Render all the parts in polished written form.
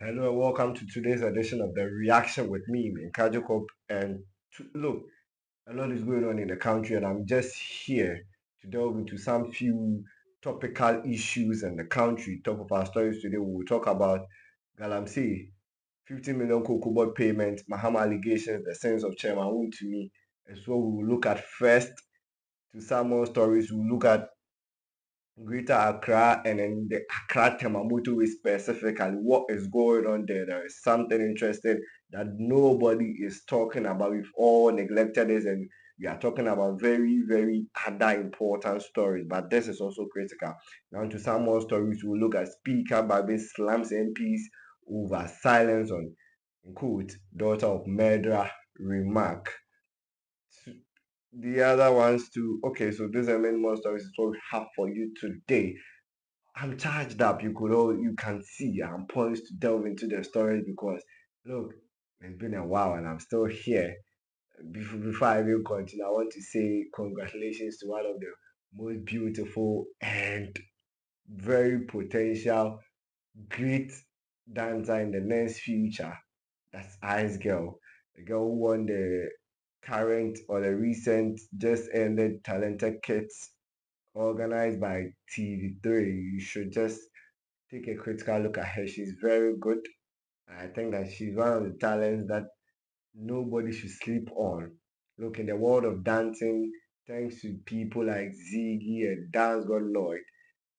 Hello and welcome to today's edition of the Reaction with me, Nkajokop. And look, a lot is going on in the country, and I'm just here to delve into some few topical issues in the country. Top of our stories today, we will talk about Galamsey, 50 million Kokobot payment, Mahama allegations, the sense of Chairman Woon to me. As well, we will look at first to some more stories. We'll look at Greater Accra and then the ACCRA-TEMA motorway specifically. What is going on there? There is something interesting that nobody is talking about. We've all neglected this, and we are talking about very, very other important stories. But this is also critical. Now to some more stories, we'll look at Speaker BAGBIN slams MPs over silence on, in quote, daughter of murderer remark. The other ones too. Okay, so these are many more stories is what we have for you today. I'm charged up. You can see I'm poised to delve into the stories because look, it's been a while and I'm still here. Before I even continue, I want to say congratulations to one of the most beautiful and very potential great dancer in the next future. That's Ice Girl, the girl who won the current or the recent just ended Talented Kids organized by TV3. You should just take a critical look at her. She's very good. I think that she's one of the talents that nobody should sleep on. Look, in the world of dancing, thanks to people like Ziggy and Dance God Lloyd,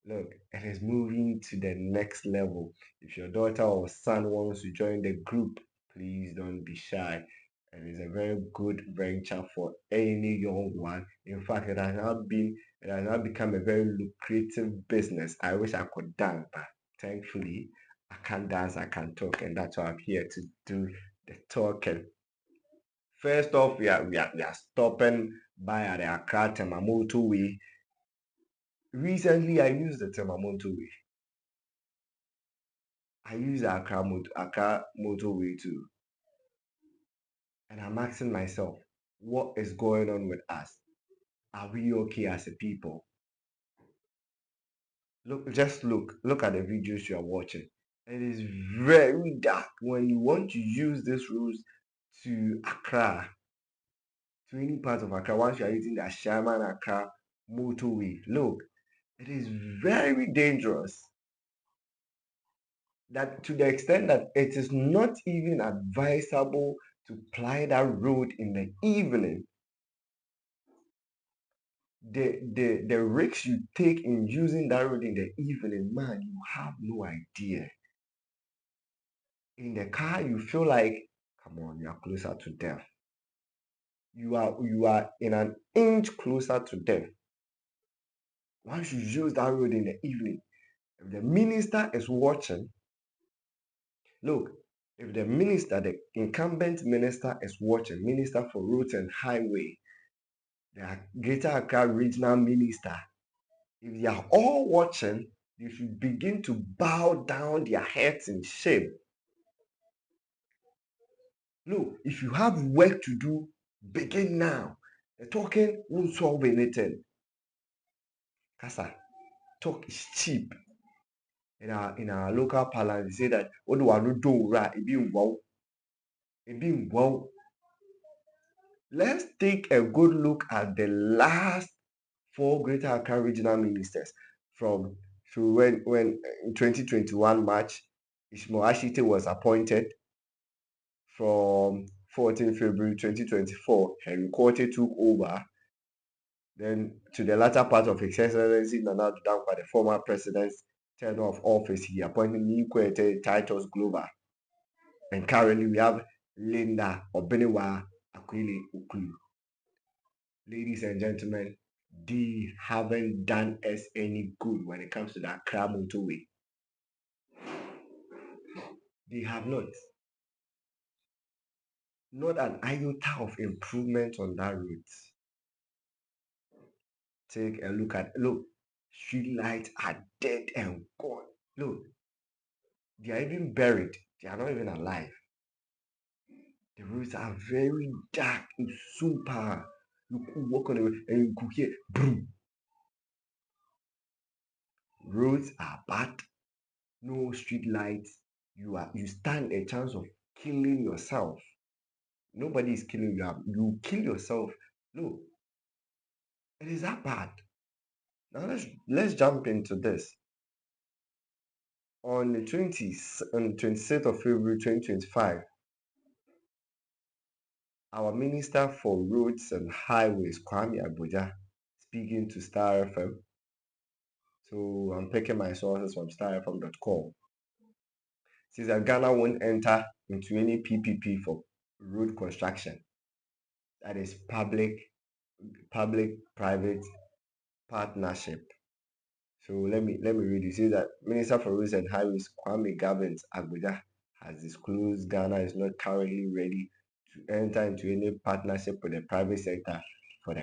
look, it is moving to the next level. If your daughter or son wants to join the group, please don't be shy. It is a very good venture for any young one. In fact, it has now become a very lucrative business. I wish I could dance, but thankfully I can't dance, I can talk, and that's why I'm here to do the talking. First off, we are stopping by at the Accra-Tema Motorway. Recently, I used the Tema Motorway. I use Accra Motorway too, and I'm asking myself, what is going on with us? Are we okay as a people? Look at the videos you are watching. It is very dark when you want to use this route to Accra, to any part of Accra. Once you are using the Sherman Accra Motorway, look, it is very dangerous. That to the extent that it is not even advisable to ply that road in the evening. The risks you take in using that road in the evening, man, you have no idea. In the car, you feel like, come on, you are closer to death. You are in an inch closer to death. Once you use that road in the evening, if the minister is watching, look, if the incumbent minister is watching, Minister for Roads and Highway, the Greater Accra Regional Minister, if they are all watching, they should begin to bow down their heads in shame. Look, if you have work to do, begin now. The talking won't solve anything. Kasa, talk is cheap. In our local parlance, they say that what do I do right? It be wow. Let's take a good look at the last four Greater Accra regional ministers from when in 2021 March, Ishmael Ashite was appointed. From 14 February 2024, Henry Quarter took over. Then to the latter part of His Excellency Nana Dankwa, the former president's tenure of office, he appointed Nikwete Titus Glover. And currently we have Linda Obenewa Akwili Ukulu. Ladies and gentlemen, they haven't done us any good when it comes to the Accra motorway. They have not. Not an iota of improvement on that route. Take a look, street lights are dead and gone. Look, they are even buried. They are not even alive. The roads are very dark. It's super. You could walk on the road and you could hear boom. Roads are bad. No street lights. you stand a chance of killing yourself. Nobody is killing you. You kill yourself. No, it is that bad. Now let's jump into this. On the 20th, on the 26th of February 2025, our Minister for Roads and Highways, Kwame Abuja, speaking to Star FM. So I'm picking my sources from starfm.com. Says that Ghana won't enter into any PPP for road construction. That is public-private partnership. So let me read it. It says that Minister for Roads and Highways Kwame Abuja has disclosed Ghana is not currently ready to enter into any partnership with the private sector for the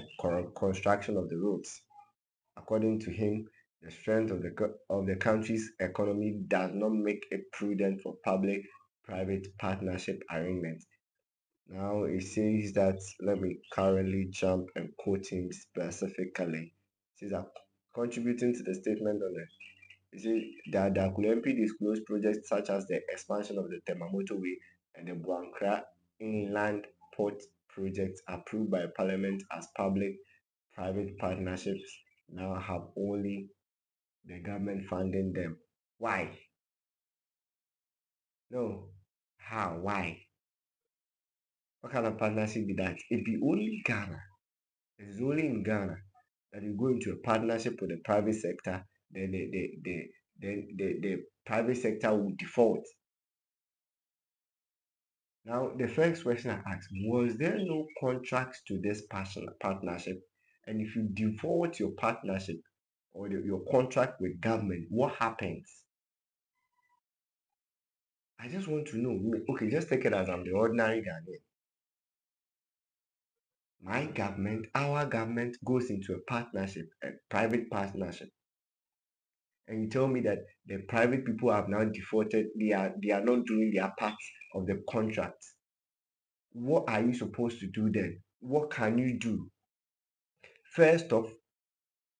construction of the roads. According to him, the strength of the country's economy does not make it prudent for public-private partnership arrangements. Now it says that, let me currently jump and quote him specifically. It says that contributing to the statement on it says that the MP disclosed projects such as the expansion of the Tema Motorway and the Buankra Inland Port projects approved by Parliament as public-private partnerships now have only the government funding them. Why? No. How? Why? What kind of partnership is that? It be only Ghana. It is only in Ghana that you go into a partnership with the private sector, then the private sector will default. Now, the first question I asked, was there no contracts to this partnership? And if you default your partnership or your contract with government, what happens? I just want to know. Okay, just take it as I'm the ordinary Ghanaian. My government, our government goes into a partnership, a private partnership, and you tell me that the private people have now defaulted, they are not doing their part of the contract. What are you supposed to do then? What can you do? First off,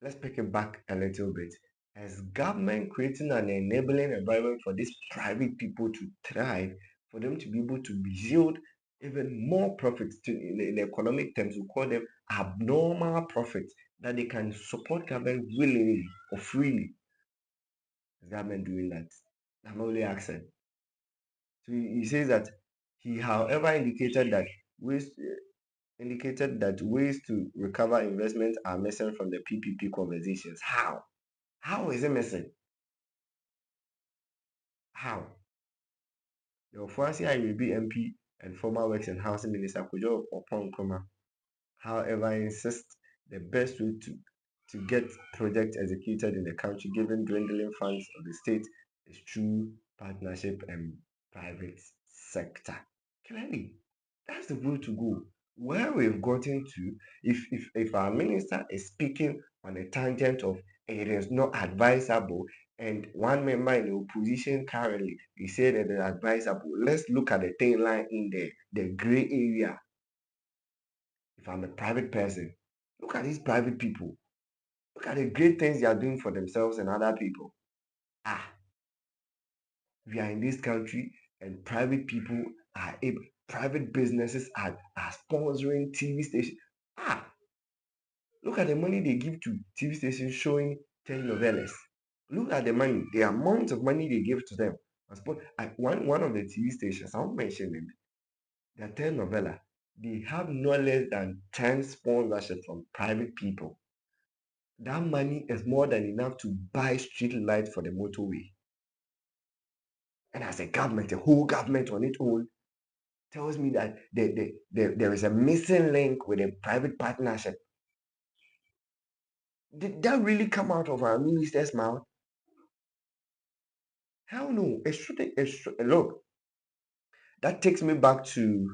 let's pick it back a little bit. As government creating an enabling environment for these private people to thrive, for them to be able to yield even more profits in economic terms, we call them abnormal profits that they can support government willingly or freely. Is government doing that? I'm only asking. So he says that he, however, indicated that ways to recover investment are missing from the PPP conversations. How? How is it missing? How? The Ofuasi IUB MP and former Works and Housing Minister Kujo Oppong however, insists the best way to get projects executed in the country, given dwindling funds of the state, is through partnership and private sector. Clearly, that's the way to go. Where we've gotten to, if our minister is speaking on a tangent of it is not advisable, and one member in the opposition currently he said that it is advisable, let's look at the thin line in there, the gray area. If I'm a private person, look at these private people. Look at the great things they are doing for themselves and other people. Ah, we are in this country and private people are able, private businesses are sponsoring TV stations. Ah, look at the money they give to TV stations showing telenovelas. Look at the money, the amount of money they give to them. One of the TV stations, I won't mention them, their telenovela, they have no less than 10 sponsorships from private people. That money is more than enough to buy street lights for the motorway. And as a government, a whole government on its own, tells me that there is a missing link with a private partnership. Did that really come out of our minister's mouth? Hell no. It shouldn't. Look, that takes me back to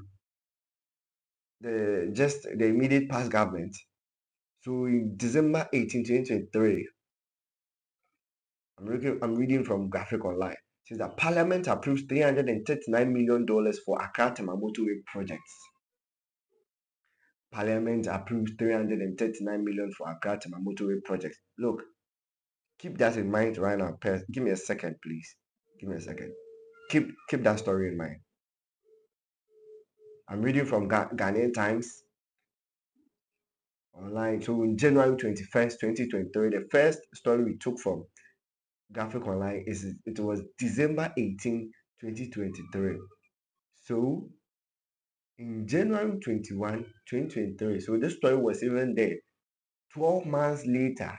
the immediate past government. So in December 18, 2023, I'm reading from Graphic Online. It says that Parliament approves $339 million for ACCRA-TEMA Motorway projects. Parliament approves 339 million for ACCRA-TEMA Motorway projects. Look, keep that in mind right now. Give me a second, please. Give me a second. Keep that story in mind. I'm reading from Ghanaian Times online. So in January 21st, 2023, the first story we took from Graphic Online it was December 18, 2023. So in January 21, 2023, so this story was even there. 12 months later,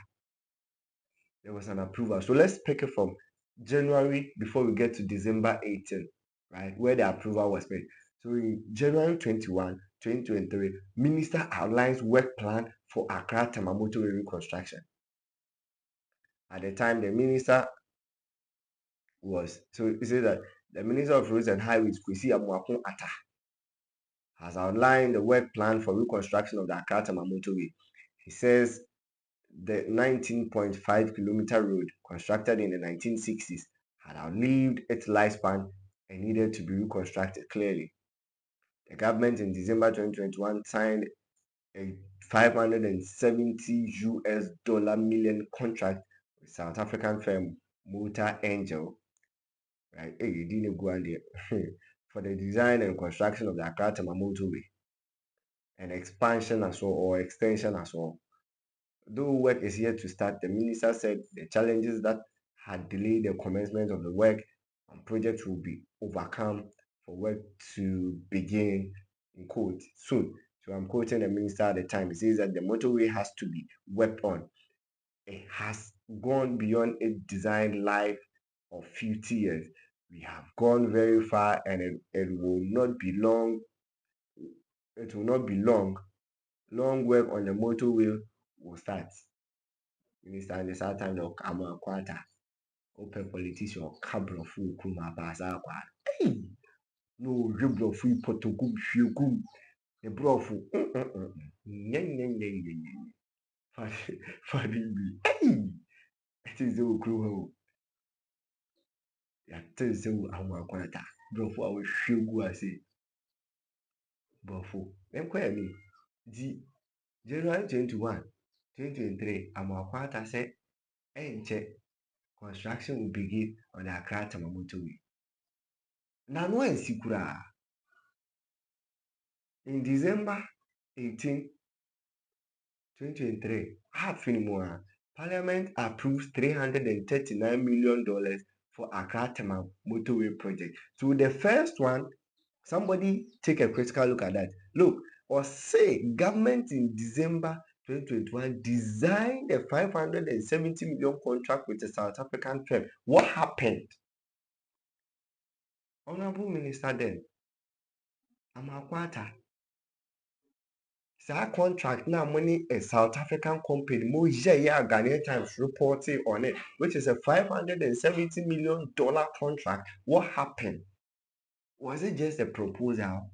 there was an approval. So let's pick it from January before we get to December 18, right, where the approval was made. So in January 21, 2023, Minister outlines work plan for ACCRA-TEMA Motorway reconstruction. At the time, the minister was, so he said that the Minister of Roads and Highways, Kwesi Amuakun Atta, has outlined the work plan for reconstruction of the ACCRA-TEMA Motorway. He says the 19.5 kilometer road constructed in the 1960s had outlived its lifespan and needed to be reconstructed clearly. The government in December 2021 signed a $570 million contract with South African firm Motor Angel, right? Hey, you didn't go on there for the design and construction of the ACCRA-TEMA Motorway and expansion as well, or extension as well. Though work is yet to start, the minister said the challenges that had delayed the commencement of the work and project will be overcome for work to begin, in quote, soon. So I'm quoting the minister at the time. He says that the motorway has to be worked on. It has gone beyond its design life of 50 years. We have gone very far, and it will not be long. It will not be long. Long work on the motorway will start. Minister and the sad time of Kama Kwata. Open politician Cabrofu Kuma Baza. Hey! No, Jubrofu Potokum Shukum. The brofu. Fadi. Hey! It is the crew. Yàtọ̀ sẹ́wọ̀ àwọn àkwàtà borɔfo a wɔhwɛ gu ase borɔfo nkɔyɛ mi di January 21, 2023 ama akwata sɛ ɛnkyɛ construction will begin on the ACCRA-TEMA Motorway. N'ano ansi koraa. In December 18, 2023, halfin mu a Parliament approves $339 million for ACCRA-TEMA Motorway project. So the first one, somebody take a critical look at that. Look, or say government in December 2021 designed a 570 million contract with a South African firm. What happened? Honorable Minister then, Amakwata, that contract now money a South African company, Ghanaian Times reporting on it, which is a $570 million contract. What happened? Was it just a proposal?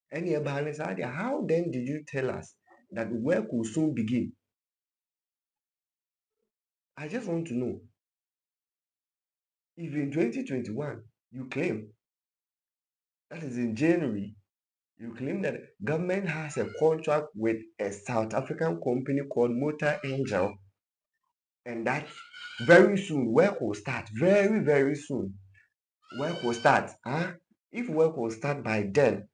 Any idea? How then did you tell us that work will soon begin? I just want to know. If in 2021 you claim, that is in January, you claim that government has a contract with a South African company called Motor Angel, and that very soon work will start. Very, very soon work will start. If work will start by then,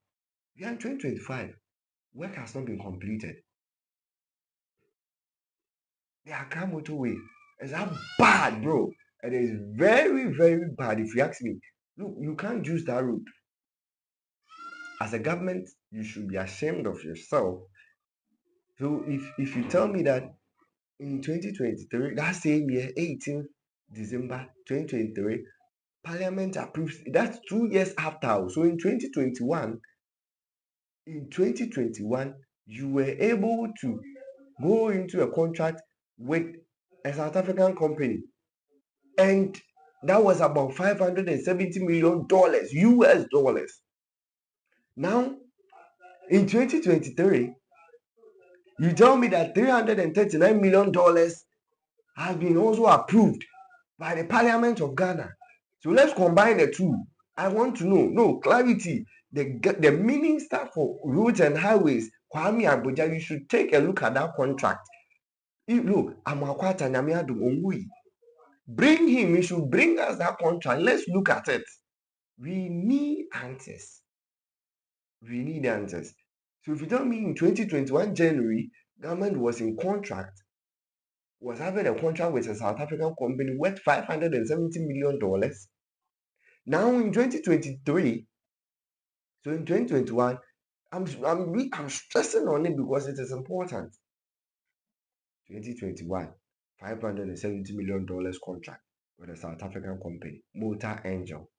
we are in 2025. Work has not been completed. The ACCRA Motorway is that bad, bro. It is very, very bad if you ask me. Look, you can't use that route. As a government, you should be ashamed of yourself. So if you tell me that in 2023, that same year, 18th December 2023, Parliament approves, that's 2 years after. So in 2021, you were able to go into a contract with a South African company, and that was about $570 million US dollars. Now, in 2023, you tell me that $339 million has been also approved by the Parliament of Ghana. So let's combine the two. I want to know, no clarity. The Minister for Roads and Highways, Kwame Abuja, you should take a look at that contract. Look, Amakwata Nyamiadu Ongui. Bring him. He should bring us that contract. Let's look at it. We need answers. We need answers. So if you tell me in 2021 January, government was in contract, was having a contract with a South African company worth $570 million. Now in 2023, so in 2021, I'm stressing on it because it is important. 2021, $570 million contract with a South African company, Motor Angel.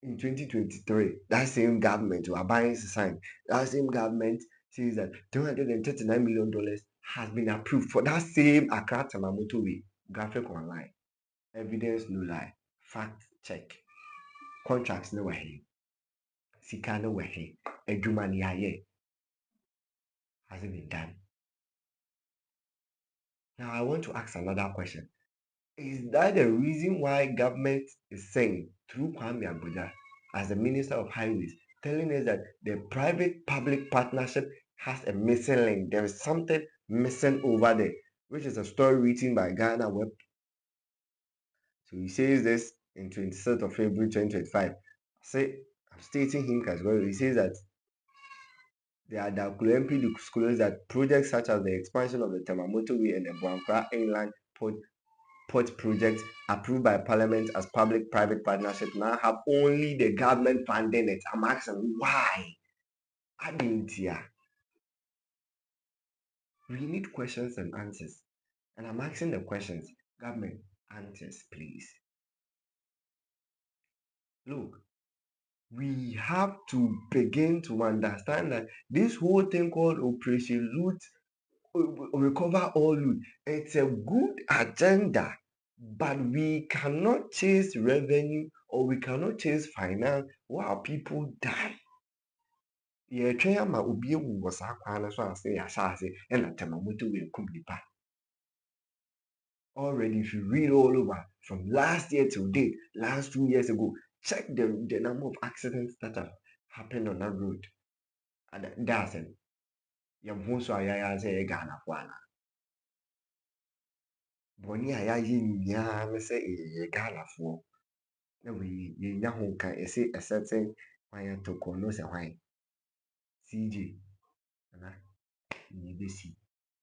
In 2023, that same government who are buying sign, that same government says that $339 million has been approved for that same ACCRA-TEMA motorway. Graphic online, evidence no lie, fact check. Contracts no way, sika no way, adwuma ni aye. Has it been done? Now I want to ask another question. Is that the reason why government is saying through Kwame Abuja as the Minister of Highways, telling us that the private-public partnership has a missing link? There is something missing over there, which is a story written by Ghana Web. So he says this in 26th of February 2025. I'm stating him as well. He says that the Adakulu MP disclosed that projects such as the expansion of the Tema Motorway and the Buankra Inland Port project approved by Parliament as public-private partnership now have only the government funding it. I'm asking why? I didn't hear. We need questions and answers. And I'm asking the questions. Government, answers, please. Look, we have to begin to understand that this whole thing called Operation Loot, Recover All Loot, it's a good agenda, but we cannot chase revenue or we cannot chase finance while people die. Yɛtwɛn ama obi ewu wɔ saa kwan no so ase yɛahyɛ ase ɛna Tema Motorway kum nipa. Already, if you read all over from last year till date, last 2 years ago, check the number of accidents that have happened on that road. And that's it. Yɛmho so a yɛayɛ sɛ yɛ Ghanafoɔ ana. Bɔne a yɛayɛ nyinaa ne sɛ yɛyɛ Ghanafoɔ. Na yɛnya ho nka yɛsɛ a certain hwan atokɔ no sɛ hwan. CJ ana yɛbɛsi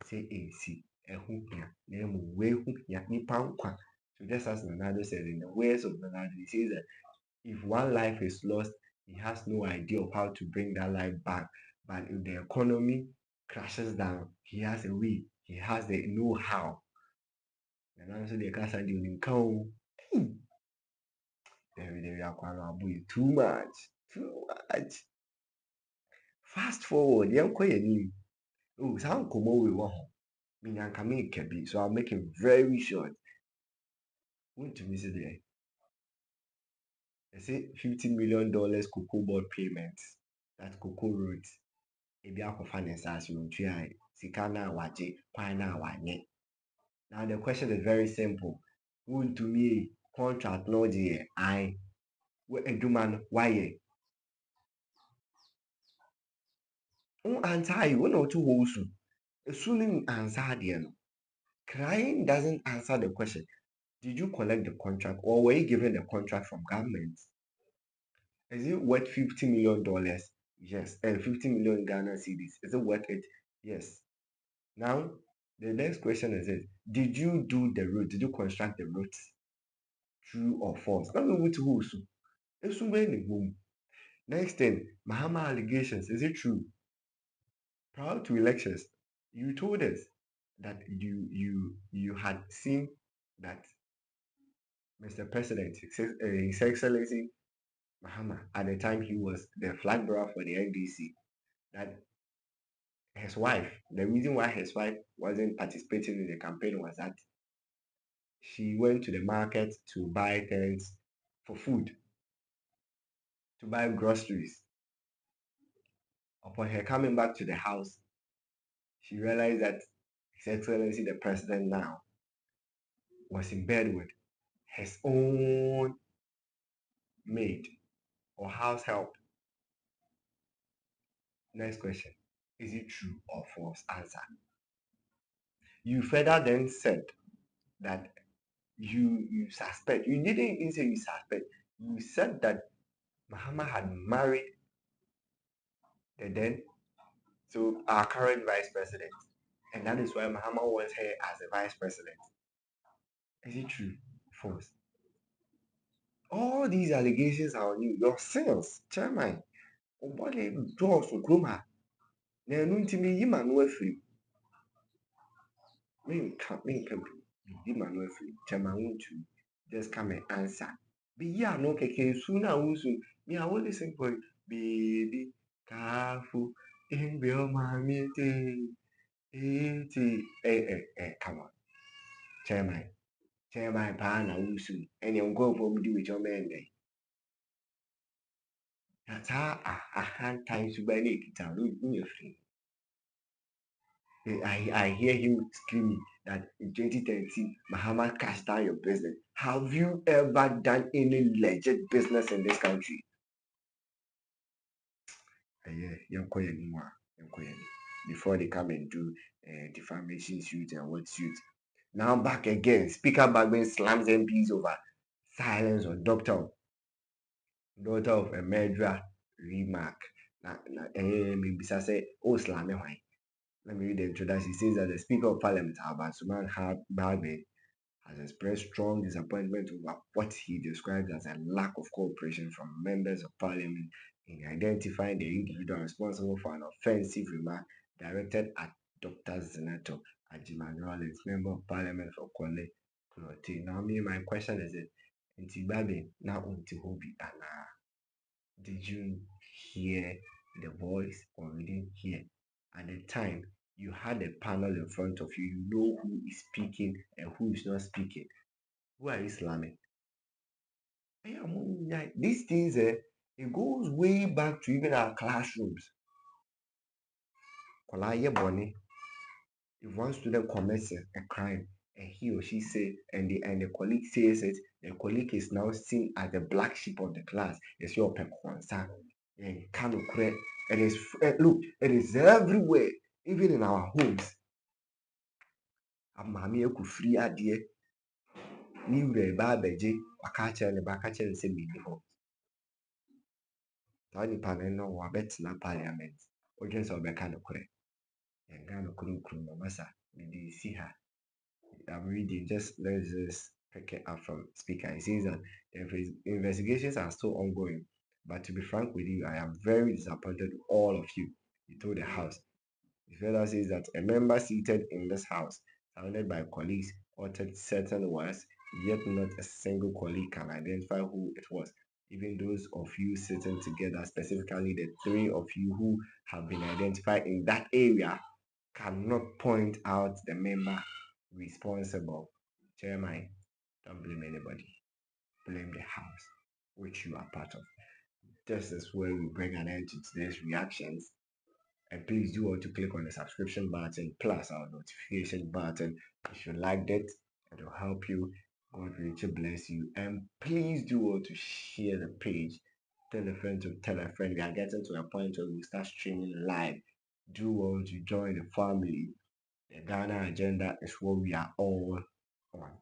sɛ ɛnsi ɛho hia na mmom wɔahu hia nipa nkwa. So just as Nana said in the words of Nana, he says that if one life is lost, he has no idea of how to bring that life back. But if the economy crashes down, he has a way, he has the know-how. And also the class and the income. Too much. Fast forward, oh, sound come we want. So I'll make it very short. Want to visit there? They say $50 million cocoa board payments. That cocoa roads. Ebi akɔfa ne nsa ase otua sika na wagye kwan na wanye. Now the question is very simple. Want to me contract no gye I we adwuma no wayɛ. Answer you no to wo su. Esu no answer adeɛ no. Crying doesn't answer the question. Did you collect the contract or were you given the contract from government? Is it worth $50 million? Yes. And 50 million Ghana cedis. Is it worth it? Yes. Now, the next question is this. Did you do the road? Did you construct the roads? True or false? Not know who. Next thing, Mahama allegations. Is it true? Prior to elections, you told us that you had seen that Mr. President, His Excellency Mahama, at the time he was the flag bearer for the NDC, that his wife, the reason why his wife wasn't participating in the campaign was that she went to the market to buy things for food, to buy groceries. Upon her coming back to the house, she realized that His Excellency the President now was in bed with his own maid or house help. Next question. Is it true or false? Answer. You further then said that you suspect. You didn't even say you suspect. You said that Mahama had married the then so our current vice president, and that is why Mahama wants her as a vice president. Is it true? False. All these allegations are on you. Your sins, chairman. Obole draws from Kroma. Na ɛno nti meyi m'ano afiri menka meyi m'ano afiri chairman wontumi just come and answer. Beyi ano kɛkɛ nsu na wosu me I will listen for you. Baby kafu embe omami come on chairman paa na wosu ɛne nkɔɔfoɔ mu di w'akyi ɔmɛn dɛ na saa ahantan suban na ekita no wonya firi. I hear him screaming that in 2013, Mahama cashed down your business. Have you ever done any legit business in this country? Before they come and do defamation suit and what suit. Now back again. Speaker BAGBIN slams MPs over silence on daughter of a murderer remark. Maybe say, oh, slam why? Let me read the introduction. He says that the Speaker of Parliament, Suman BAGBIN, has expressed strong disappointment over what he describes as a lack of cooperation from members of Parliament in identifying the individual responsible for an offensive remark directed at Dr. Zinato Ajiman, Member of Parliament for Kwale Kunote. Now, my question is it, Ntibabe, now Untihobi, did you hear the voice or you didn't hear? At the time, you had a panel in front of you. You know who is speaking and who is not speaking. Who are you slamming? These things, it goes way back to even our classrooms. If one student commits a crime and he or she say, and the colleague says it, the colleague is now seen as the black sheep of the class. It's your pekonsa. And it is look, it is everywhere, even in our homes. Amami eku free adie. Ni wure ba beje wakache ne bakache nse bibi ho. Saa nipa no wabɛtena parliament wodwen sɛ wobɛka nokorɛ yɛnka nokorɛ no masa mede si ha. I'm reading, let's just pick it up from speaker. It says that the investigations are still ongoing, but to be frank with you, I am very disappointed with all of you. He told the house. The further says that a member seated in this house, surrounded by colleagues, uttered certain words, yet not a single colleague can identify who it was. Even those of you sitting together, specifically the three of you who have been identified in that area, cannot point out the member responsible. Chairman, don't blame anybody. Blame the house, which you are part of. This is where we bring an end to today's reactions. And please do want to click on the subscription button plus our notification button if you liked it. It will help you. God richly bless you. And please do want to share the page. Tell a friend to tell a friend. We are getting to a point where we start streaming live. Do want to join the family. The Ghana agenda is what we are all on.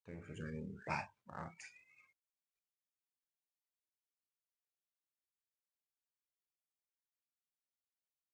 Thanks for joining me. Bye. Out.